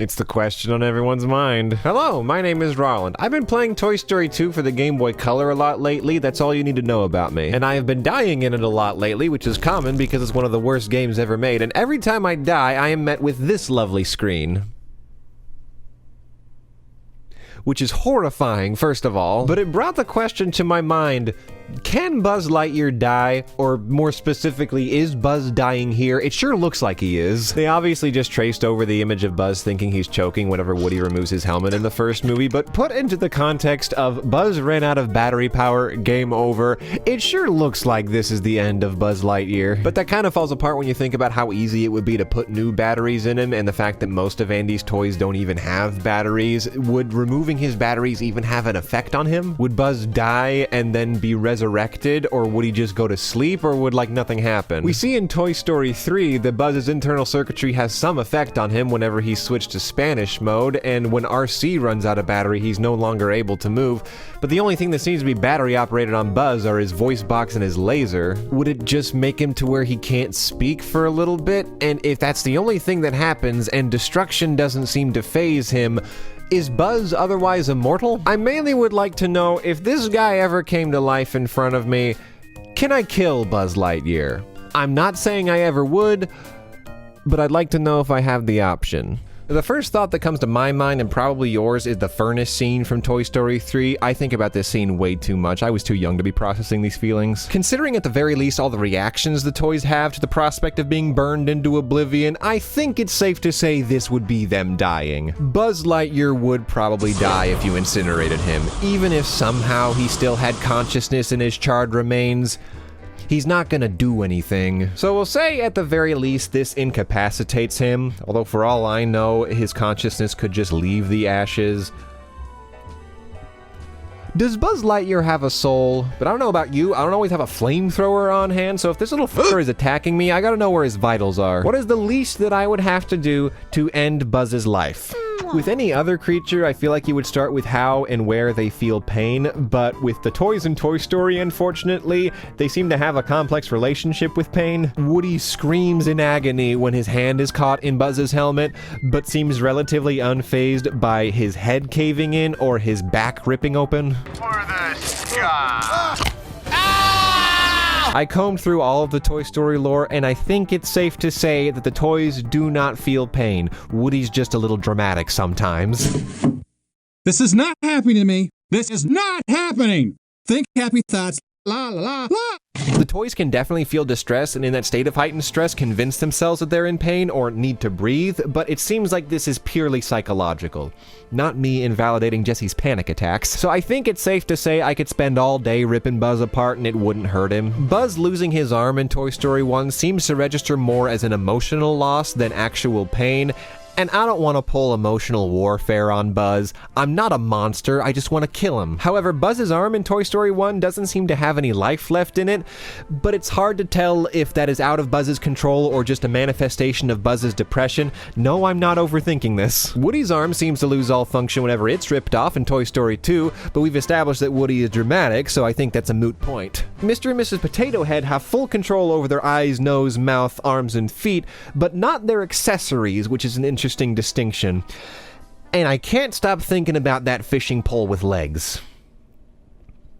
It's the question on everyone's mind. Hello, my name is Roland. I've been playing Toy Story 2 for the Game Boy Color a lot lately. That's all you need to know about me. And I have been dying in it a lot lately, which is common because it's one of the worst games ever made. And every time I die, I am met with this lovely screen. Which is horrifying, first of all. But it brought the question to my mind, can Buzz Lightyear die? Or more specifically, is Buzz dying here? It sure looks like he is. They obviously just traced over the image of Buzz thinking he's choking whenever Woody removes his helmet in the first movie, but put into the context of Buzz ran out of battery power, game over, it sure looks like this is the end of Buzz Lightyear. But that kind of falls apart when you think about how easy it would be to put new batteries in him, and the fact that most of Andy's toys don't even have batteries. Would removing his batteries even have an effect on him? Would Buzz die and then be resurrected, or would he just go to sleep, or would like nothing happen? We see in Toy Story 3 that Buzz's internal circuitry has some effect on him whenever he's switched to Spanish mode, and when RC runs out of battery, he's no longer able to move. But the only thing that seems to be battery operated on Buzz are his voice box and his laser. Would it just make him to where he can't speak for a little bit? And if that's the only thing that happens and destruction doesn't seem to faze him, is Buzz otherwise immortal? I mainly would like to know, if this guy ever came to life in front of me, can I kill Buzz Lightyear? I'm not saying I ever would, but I'd like to know if I have the option. The first thought that comes to my mind, and probably yours, is the furnace scene from Toy Story 3. I think about this scene way too much. I was too young to be processing these feelings. Considering at the very least all the reactions the toys have to the prospect of being burned into oblivion, I think it's safe to say this would be them dying. Buzz Lightyear would probably die if you incinerated him, even if somehow he still had consciousness in his charred remains. He's not gonna do anything. So we'll say at the very least this incapacitates him, although for all I know, his consciousness could just leave the ashes. Does Buzz Lightyear have a soul? But I don't know about you, I don't always have a flamethrower on hand, so if this little fucker is attacking me, I gotta know where his vitals are. What is the least that I would have to do to end Buzz's life? With any other creature, I feel like you would start with how and where they feel pain, but with the toys in Toy Story, unfortunately, they seem to have a complex relationship with pain. Woody screams in agony when his hand is caught in Buzz's helmet, but seems relatively unfazed by his head caving in or his back ripping open. For the sky! I combed through all of the Toy Story lore, and I think it's safe to say that the toys do not feel pain. Woody's just a little dramatic sometimes. This is not happening to me. This is not happening. Think happy thoughts. La la la la. The toys can definitely feel distress, and in that state of heightened stress convince themselves that they're in pain or need to breathe, but it seems like this is purely psychological. Not me invalidating Jesse's panic attacks. So I think it's safe to say I could spend all day ripping Buzz apart and it wouldn't hurt him. Buzz losing his arm in Toy Story 1 seems to register more as an emotional loss than actual pain. And I don't want to pull emotional warfare on Buzz. I'm not a monster, I just want to kill him. However, Buzz's arm in Toy Story 1 doesn't seem to have any life left in it, but it's hard to tell if that is out of Buzz's control or just a manifestation of Buzz's depression. No, I'm not overthinking this. Woody's arm seems to lose all function whenever it's ripped off in Toy Story 2, but we've established that Woody is dramatic, so I think that's a moot point. Mr. and Mrs. Potato Head have full control over their eyes, nose, mouth, arms, and feet, but not their accessories, which is an interesting distinction. And I can't stop thinking about that fishing pole with legs.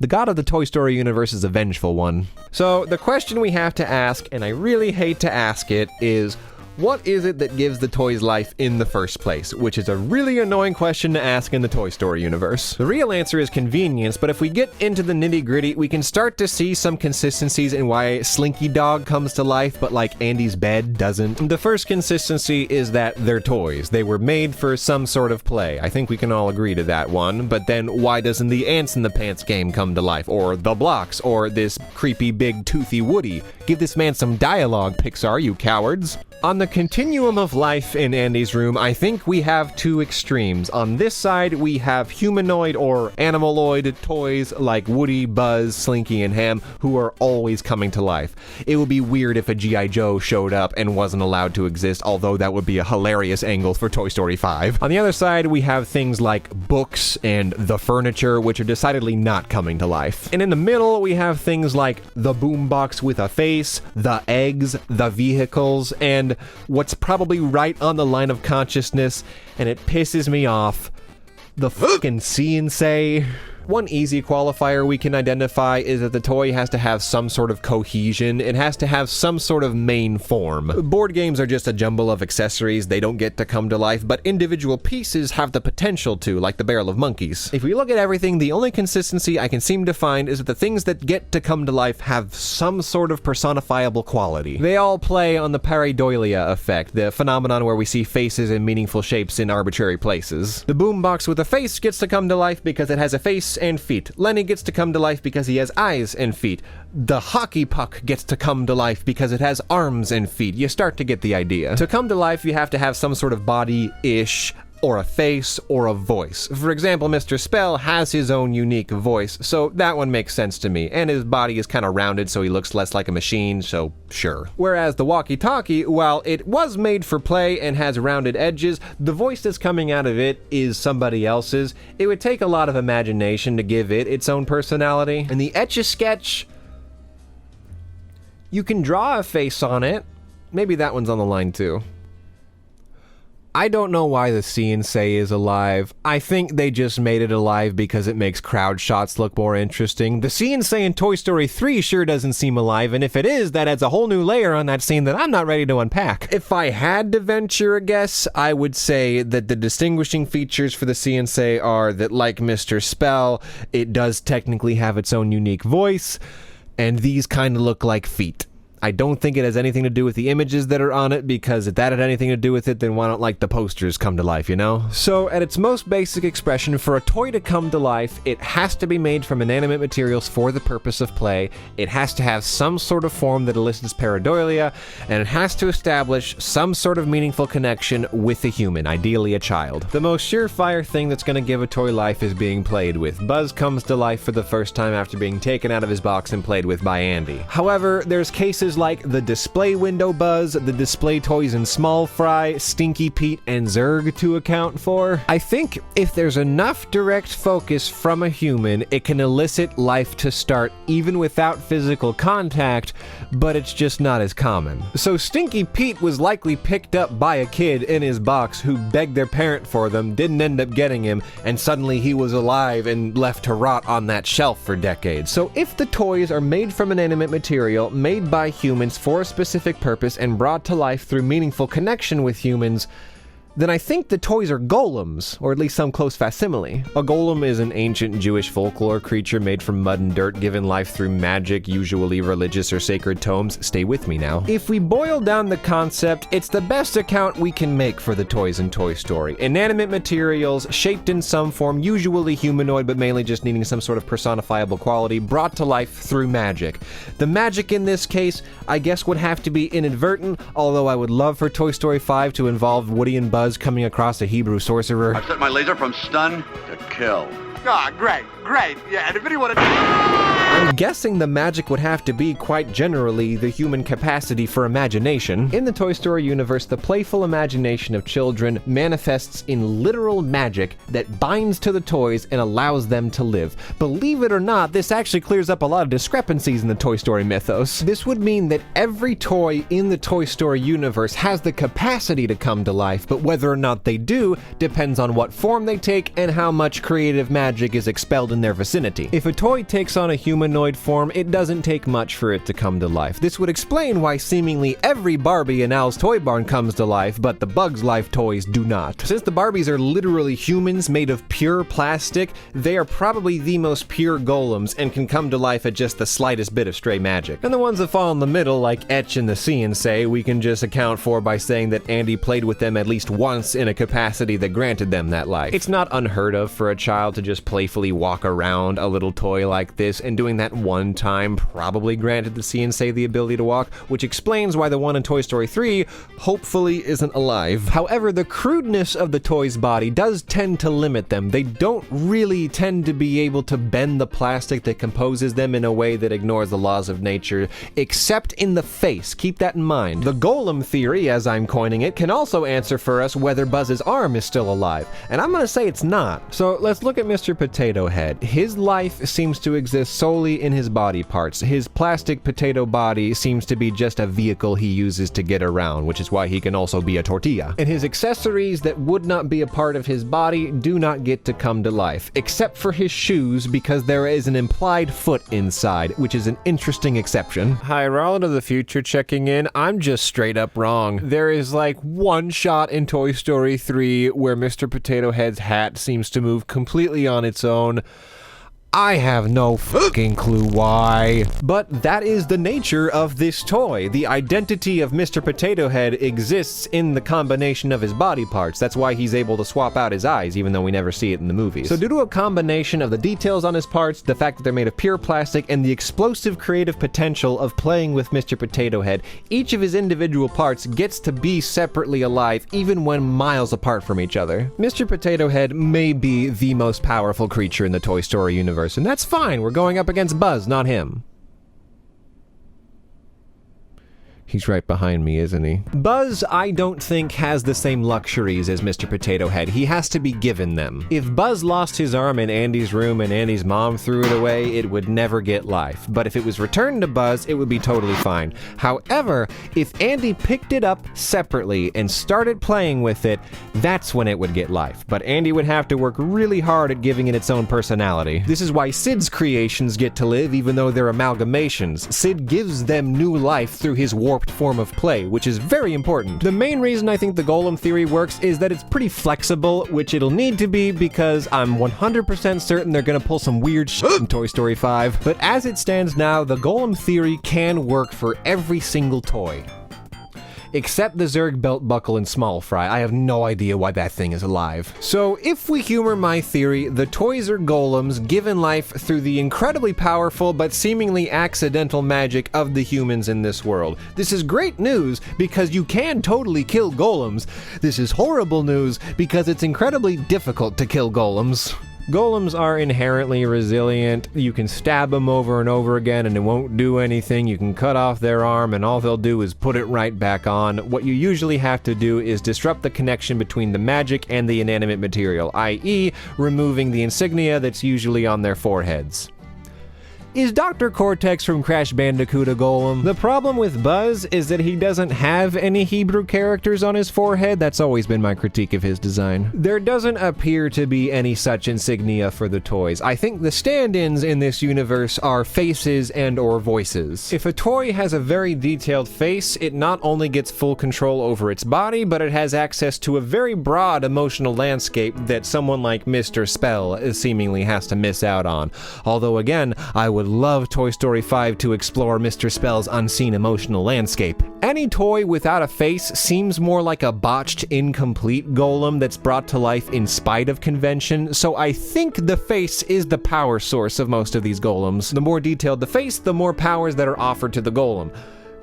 The god of the Toy Story universe is a vengeful one. So the question we have to ask, and I really hate to ask it, is what is it that gives the toys life in the first place? Which is a really annoying question to ask in the Toy Story universe. The real answer is convenience, but if we get into the nitty-gritty, we can start to see some consistencies in why Slinky Dog comes to life, but like Andy's bed doesn't. The first consistency is that they're toys. They were made for some sort of play. I think we can all agree to that one, but then why doesn't the Ants in the Pants game come to life? Or the Blocks? Or this creepy big toothy Woody? Give this man some dialogue, Pixar, you cowards. On the continuum of life in Andy's room, I think we have two extremes. On this side, we have humanoid or animaloid toys like Woody, Buzz, Slinky, and Ham, who are always coming to life. It would be weird if a G.I. Joe showed up and wasn't allowed to exist, although that would be a hilarious angle for Toy Story 5. On the other side, we have things like books and the furniture, which are decidedly not coming to life. And in the middle, we have things like the boombox with a face, the eggs, the vehicles, and what's probably right on the line of consciousness, and it pisses me off. The fucking see and say. One easy qualifier we can identify is that the toy has to have some sort of cohesion. It has to have some sort of main form. Board games are just a jumble of accessories. They don't get to come to life, but individual pieces have the potential to, like the barrel of monkeys. If we look at everything, the only consistency I can seem to find is that the things that get to come to life have some sort of personifiable quality. They all play on the pareidolia effect, the phenomenon where we see faces and meaningful shapes in arbitrary places. The boombox with a face gets to come to life because it has a face and feet. Lenny gets to come to life because he has eyes and feet. The hockey puck gets to come to life because it has arms and feet. You start to get the idea. To come to life, you have to have some sort of body-ish, or a face, or a voice. For example, Mr. Spell has his own unique voice, so that one makes sense to me. And his body is kind of rounded, so he looks less like a machine, so sure. Whereas the walkie-talkie, while it was made for play and has rounded edges, the voice that's coming out of it is somebody else's. It would take a lot of imagination to give it its own personality. And the Etch-a-Sketch, you can draw a face on it. Maybe that one's on the line too. I don't know why the See and Say is alive. I think they just made it alive because it makes crowd shots look more interesting. The See and Say in Toy Story 3 sure doesn't seem alive, and if it is, that adds a whole new layer on that scene that I'm not ready to unpack. If I had to venture a guess, I would say that the distinguishing features for the See and Say are that, like Mr. Spell, it does technically have its own unique voice, and these kind of look like feet. I don't think it has anything to do with the images that are on it, because if that had anything to do with it, then why don't, like, the posters come to life, you know? So, at its most basic expression, for a toy to come to life, it has to be made from inanimate materials for the purpose of play, it has to have some sort of form that elicits pareidolia, and it has to establish some sort of meaningful connection with a human, ideally a child. The most surefire thing that's going to give a toy life is being played with. Buzz comes to life for the first time after being taken out of his box and played with by Andy. However, there's cases like the display window Buzz, the display toys in Small Fry, Stinky Pete, and Zurg to account for. I think if there's enough direct focus from a human, it can elicit life to start even without physical contact, but it's just not as common. So Stinky Pete was likely picked up by a kid in his box who begged their parent for them, didn't end up getting him, and suddenly he was alive and left to rot on that shelf for decades. So if the toys are made from inanimate material, made by humans for a specific purpose and brought to life through meaningful connection with humans, then I think the toys are golems, or at least some close facsimile. A golem is an ancient Jewish folklore creature made from mud and dirt, given life through magic, usually religious or sacred tomes. Stay with me now. If we boil down the concept, it's the best account we can make for the toys in Toy Story. Inanimate materials, shaped in some form, usually humanoid, but mainly just needing some sort of personifiable quality, brought to life through magic. The magic in this case, I guess, would have to be inadvertent, although I would love for Toy Story 5 to involve Woody and Buzz coming across a Hebrew sorcerer. I've set my laser from stun to kill. Ah, great. Yeah, and if anyone... I'm guessing the magic would have to be, quite generally, the human capacity for imagination. In the Toy Story universe, the playful imagination of children manifests in literal magic that binds to the toys and allows them to live. Believe it or not, this actually clears up a lot of discrepancies in the Toy Story mythos. This would mean that every toy in the Toy Story universe has the capacity to come to life, but whether or not they do depends on what form they take and how much creative magic is expelled in their vicinity. If a toy takes on a humanoid form, it doesn't take much for it to come to life. This would explain why seemingly every Barbie in Al's Toy Barn comes to life, but the Bugs Life toys do not. Since the Barbies are literally humans made of pure plastic, they are probably the most pure golems and can come to life at just the slightest bit of stray magic. And the ones that fall in the middle, like Etch and the See and Say, we can just account for by saying that Andy played with them at least once in a capacity that granted them that life. It's not unheard of for a child to just playfully walk around a little toy like this, and doing that one time probably granted the See and Say the ability to walk, which explains why the one in Toy Story 3 hopefully isn't alive. However, the crudeness of the toy's body does tend to limit them. They don't really tend to be able to bend the plastic that composes them in a way that ignores the laws of nature, except in the face. Keep that in mind. The golem theory, as I'm coining it, can also answer for us whether Buzz's arm is still alive, and I'm gonna say it's not. So let's look at Mr. Potato Head. His life seems to exist solely fully in his body parts. His plastic potato body seems to be just a vehicle he uses to get around, which is why he can also be a tortilla. And his accessories that would not be a part of his body do not get to come to life, except for his shoes, because there is an implied foot inside, which is an interesting exception. Hi, Roland of the future checking in. I'm just straight up wrong. There is like one shot in Toy Story 3 where Mr. Potato Head's hat seems to move completely on its own. I have no fucking clue why. But that is the nature of this toy. The identity of Mr. Potato Head exists in the combination of his body parts. That's why he's able to swap out his eyes, even though we never see it in the movies. So due to a combination of the details on his parts, the fact that they're made of pure plastic, and the explosive creative potential of playing with Mr. Potato Head, each of his individual parts gets to be separately alive, even when miles apart from each other. Mr. Potato Head may be the most powerful creature in the Toy Story universe, and that's fine. We're going up against Buzz, not him. He's right behind me, isn't he? Buzz, I don't think, has the same luxuries as Mr. Potato Head. He has to be given them. If Buzz lost his arm in Andy's room and Andy's mom threw it away, it would never get life. But if it was returned to Buzz, it would be totally fine. However, if Andy picked it up separately and started playing with it, that's when it would get life. But Andy would have to work really hard at giving it its own personality. This is why Sid's creations get to live even though they're amalgamations. Sid gives them new life through his warped form of play, which is very important. The main reason I think the golem theory works is that it's pretty flexible, which it'll need to be because I'm 100% certain they're gonna pull some weird shit in Toy Story 5. But as it stands now, the golem theory can work for every single toy. Except the Zurg belt buckle and Small Fry. I have no idea why that thing is alive. So if we humor my theory, the toys are golems given life through the incredibly powerful but seemingly accidental magic of the humans in this world. This is great news because you can totally kill golems. This is horrible news because it's incredibly difficult to kill golems. Golems are inherently resilient. You can stab them over and over again and it won't do anything. You can cut off their arm and all they'll do is put it right back on. What you usually have to do is disrupt the connection between the magic and the inanimate material, i.e. removing the insignia that's usually on their foreheads. Is Dr. Cortex from Crash Bandicoot a golem? The problem with Buzz is that he doesn't have any Hebrew characters on his forehead. That's always been my critique of his design. There doesn't appear to be any such insignia for the toys. I think the stand-ins in this universe are faces and or voices. If a toy has a very detailed face, it not only gets full control over its body, but it has access to a very broad emotional landscape that someone like Mr. Spell seemingly has to miss out on. Although again, I would love Toy Story 5 to explore Mr. Spell's unseen emotional landscape. Any toy without a face seems more like a botched, incomplete golem that's brought to life in spite of convention, so I think the face is the power source of most of these golems. The more detailed the face, the more powers that are offered to the golem,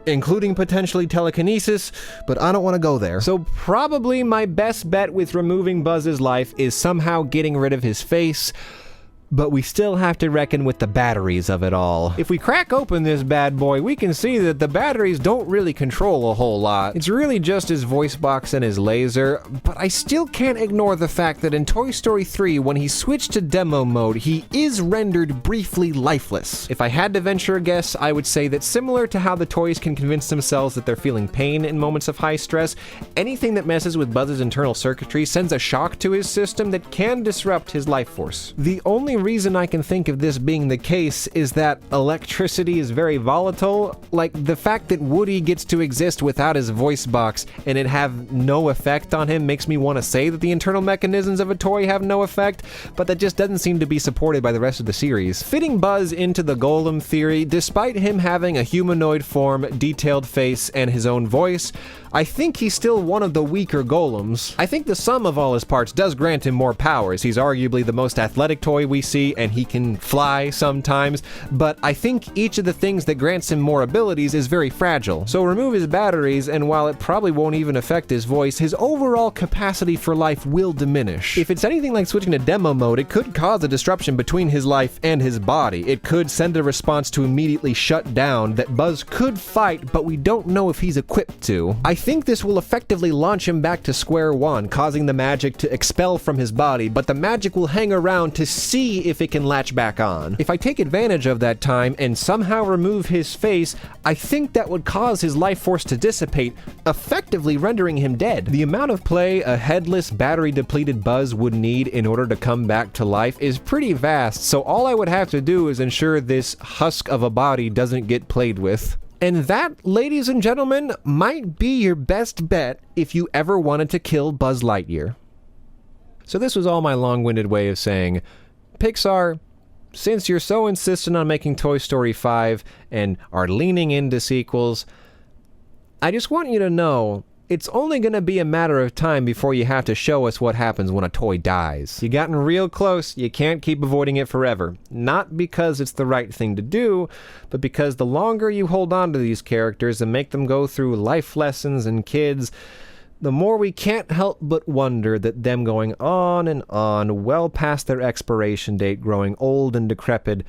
including potentially telekinesis, but I don't want to go there. So probably my best bet with removing Buzz's life is somehow getting rid of his face, but we still have to reckon with the batteries of it all. If we crack open this bad boy, we can see that the batteries don't really control a whole lot. It's really just his voice box and his laser, but I still can't ignore the fact that in Toy Story 3, when he switched to demo mode, he is rendered briefly lifeless. If I had to venture a guess, I would say that similar to how the toys can convince themselves that they're feeling pain in moments of high stress, anything that messes with Buzz's internal circuitry sends a shock to his system that can disrupt his life force. The only reason I can think of this being the case is that electricity is very volatile. Like, the fact that Woody gets to exist without his voice box and it have no effect on him makes me want to say that the internal mechanisms of a toy have no effect, but that just doesn't seem to be supported by the rest of the series. Fitting Buzz into the golem theory, despite him having a humanoid form, detailed face, and his own voice, I think he's still one of the weaker golems. I think the sum of all his parts does grant him more powers. He's arguably the most athletic toy we see, and he can fly sometimes, but I think each of the things that grants him more abilities is very fragile. So remove his batteries, and while it probably won't even affect his voice, his overall capacity for life will diminish. If it's anything like switching to demo mode, it could cause a disruption between his life and his body. It could send a response to immediately shut down that Buzz could fight, but we don't know if he's equipped to. I think this will effectively launch him back to square one, causing the magic to expel from his body, but the magic will hang around to see see if it can latch back on. If I take advantage of that time and somehow remove his face, I think that would cause his life force to dissipate, effectively rendering him dead. The amount of play a headless, battery-depleted Buzz would need in order to come back to life is pretty vast, so all I would have to do is ensure this husk of a body doesn't get played with. And that, ladies and gentlemen, might be your best bet if you ever wanted to kill Buzz Lightyear. So this was all my long-winded way of saying, Pixar, since you're so insistent on making Toy Story 5 and are leaning into sequels, I just want you to know it's only going to be a matter of time before you have to show us what happens when a toy dies. You've gotten real close, you can't keep avoiding it forever. Not because it's the right thing to do, but because the longer you hold on to these characters and make them go through life lessons and kids, the more we can't help but wonder that them going on and on, well past their expiration date, growing old and decrepit,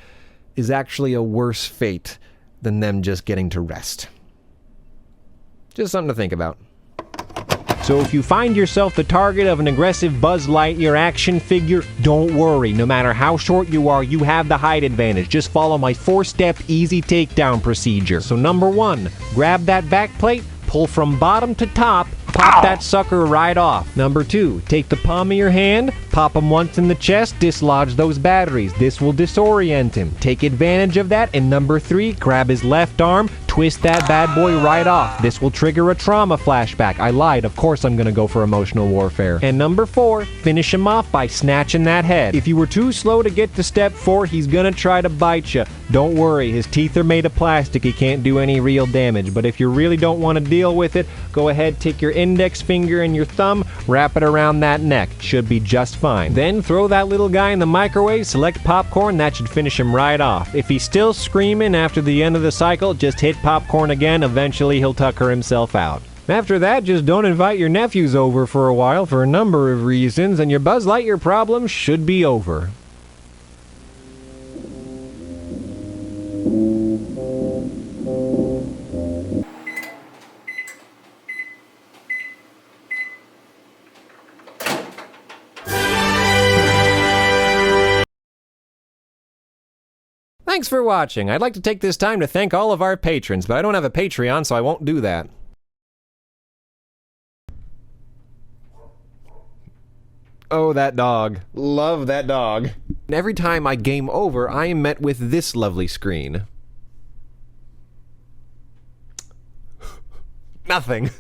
is actually a worse fate than them just getting to rest. Just something to think about. So if you find yourself the target of an aggressive Buzz Lightyear action figure, don't worry. No matter how short you are, you have the height advantage. Just follow my 4-step easy takedown procedure. So number 1, grab that back plate, pull from bottom to top, pop that sucker right off. Number 2, take the palm of your hand, pop him once in the chest, dislodge those batteries. This will disorient him. Take advantage of that. And number 3, grab his left arm, twist that bad boy right off. This will trigger a trauma flashback. I lied, of course I'm gonna go for emotional warfare. And number 4, finish him off by snatching that head. If you were too slow to get to step 4, he's gonna try to bite you. Don't worry, his teeth are made of plastic, he can't do any real damage. But if you really don't want to deal with it, go ahead, take your index finger and your thumb, wrap it around that neck. Should be just fine. Then throw that little guy in the microwave, select popcorn, that should finish him right off. If he's still screaming after the end of the cycle, just hit popcorn again, eventually he'll tucker himself out. After that, just don't invite your nephews over for a while for a number of reasons, and your Buzz Lightyear problem should be over. Thanks for watching. I'd like to take this time to thank all of our patrons, but I don't have a Patreon, so I won't do that. Oh, that dog. Love that dog. Every time I game over, I am met with this lovely screen. Nothing.